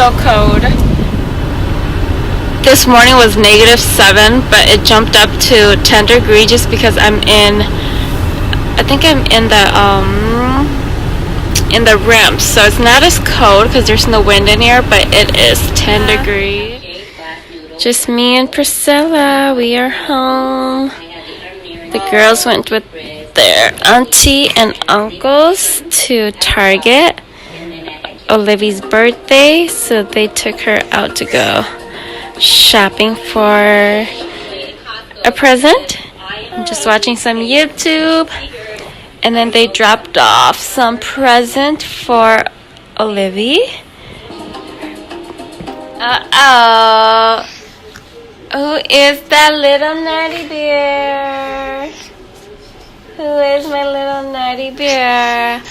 so cold. This morning was -7, but it jumped up to 10 degrees just because I think I'm in the ramp, so it's not as cold because there's no wind in here, but it is 10 degrees. Just me and Priscilla, we are home. The girls went with their auntie and uncles to Target. Olivee's birthday, so they took her out to go shopping for a present. I'm just watching some YouTube, and then they dropped off some present for Olivee. Who is that little naughty bear? Who is my little naughty bear?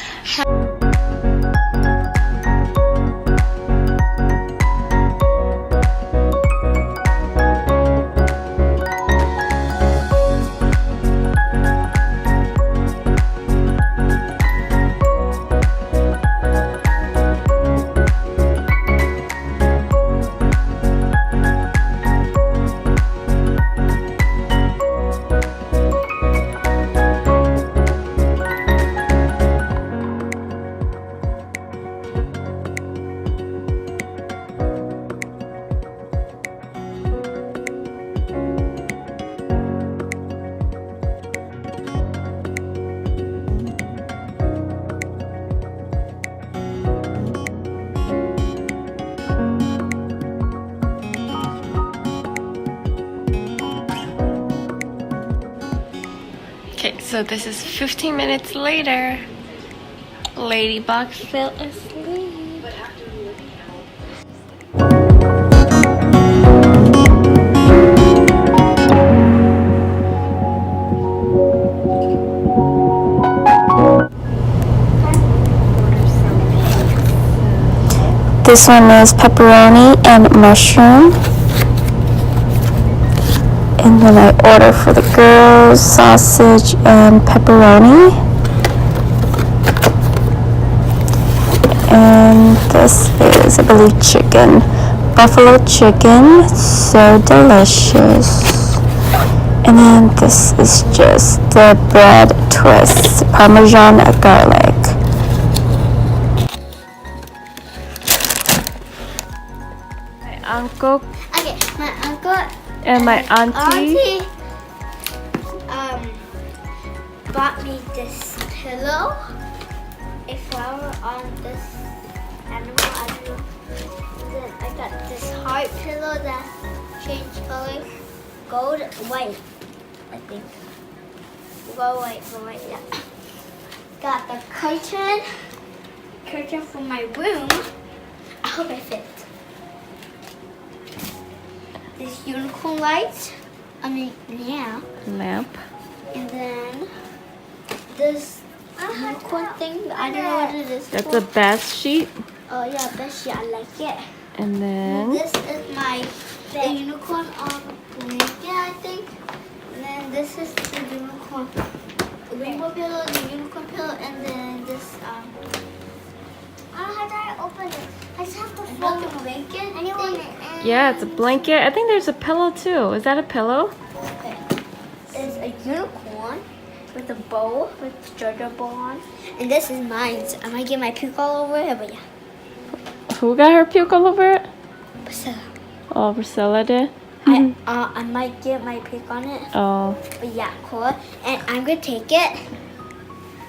Okay, so this is 15 minutes later. Ladybug fell asleep. This one is pepperoni and mushroom. And then I order for the girls sausage and pepperoni. And this is, I believe, chicken. Buffalo chicken. So delicious. And then this is just the bread twist. Parmesan garlic. My uncle. Okay, my uncle And my auntie bought me this pillow, a flower on this animal, I don't know. And then I got this heart pillow that changed color, gold, white, I think. Gold, white, yeah. Got the curtain for my room. I hope it fits. This unicorn light, lamp. and then this unicorn thing, I don't know what it is. That's a bath sheet. Oh yeah, best I like it. And then This is the unicorn blanket, I think. And then this is the unicorn rainbow pillow, the unicorn pillow, and then this how do I open it? I just have to fold the blanket. yeah, it's a blanket. I think there's a pillow too. Is that a pillow? Okay. It's a unicorn with a bow, with JoJo bow on. And this is mine. So I might get my puke all over it, but yeah. Who got her puke all over it? Priscilla. Oh, Priscilla did? I might get my puke on it. Oh. But yeah, cool. And I'm going to take it.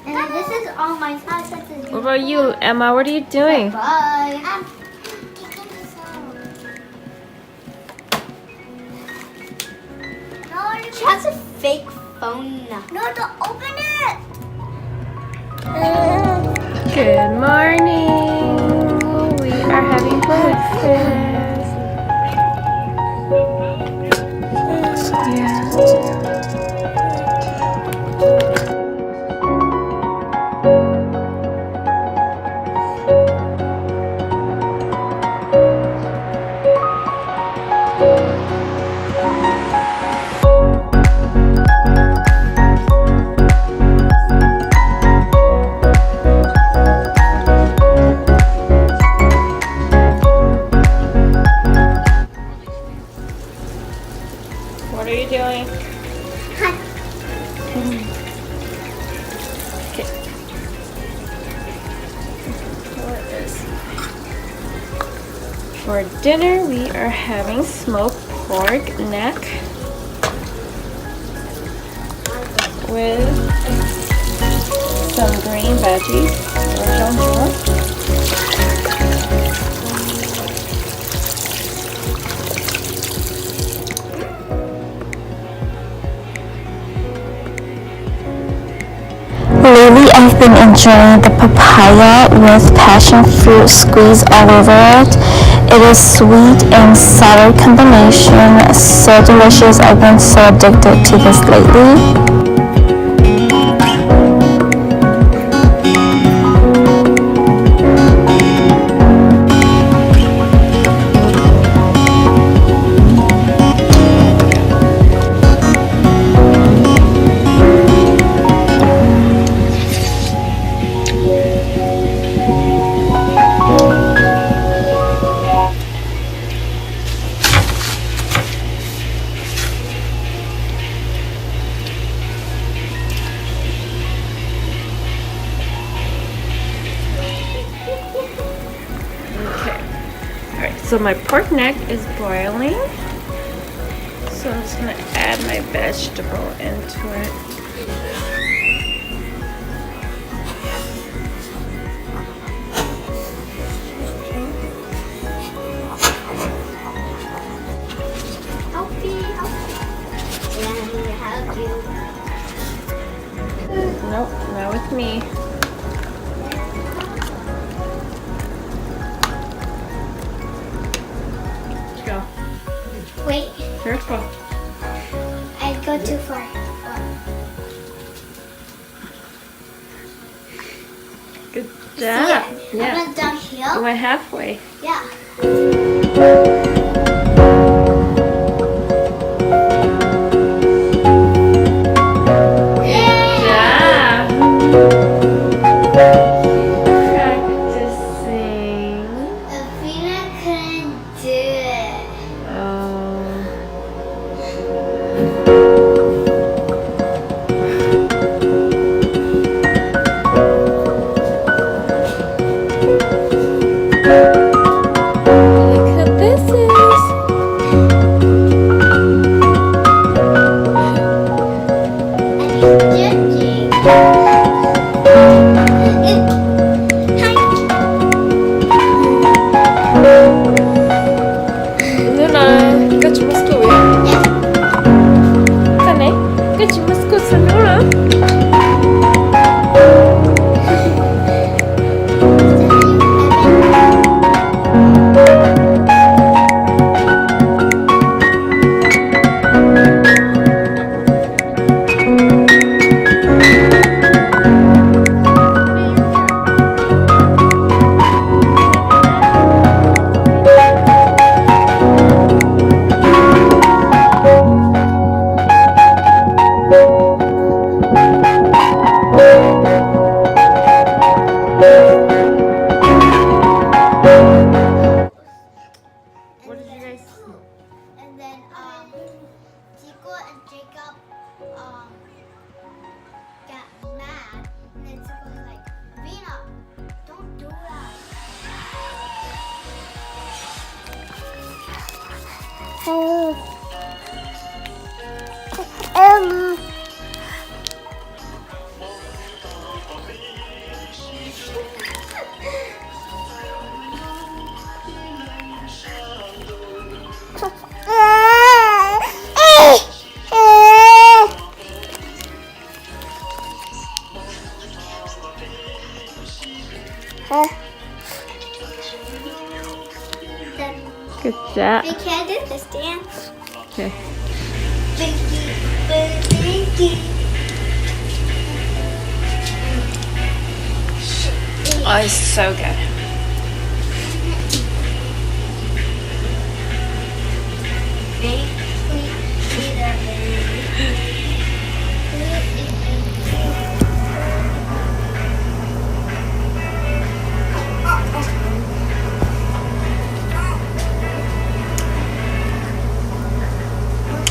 And then this is all my size. What about you, Emma? What are you doing? Bye. I'm taking this out. No, she has a fake phone now. No, don't open it. Good morning. We are having breakfast. Yeah. For dinner, we are having smoked pork neck with some green veggies or jambon. Lately, I've been enjoying the papaya with passion fruit squeeze all over it. It is sweet and sour combination, so delicious. I've been so addicted to this lately. So my pork neck is boiling, so I'm just gonna add my vegetable into it. Nope, not with me. Go. Wait, Careful. I go too far. Good See job. it? Yeah. I went You downhill. went halfway. Yeah. Practicing. Avina couldn't do it. Look what this is. And he's judging. Luna, kacau masku ya? Kan eh? Kacau masku senora. What did you guys see? And then Chico and Jacob got mad. And then Chico was like, Avina, don't do that. Then Good job. we can't do this dance. Okay. Oh, it's so good.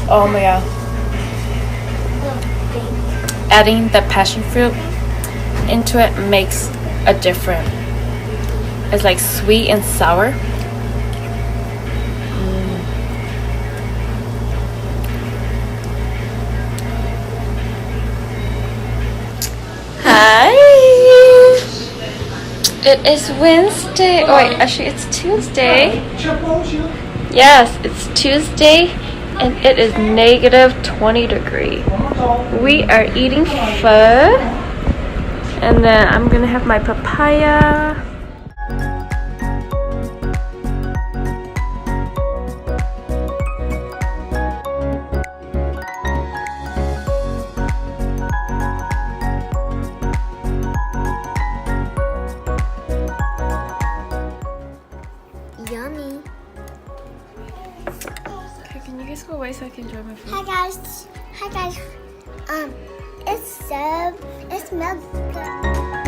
Oh my god. Adding the passion fruit into it makes a difference. It's like sweet and sour. Hi. It is Wednesday. Oh wait, actually it's Tuesday. Yes, it's Tuesday and it is negative 20 degrees. We are eating pho. And then I'm gonna have my papaya. Yummy. Okay, can you guys go away so I can enjoy my food? Hi guys. Hi guys. It smells good.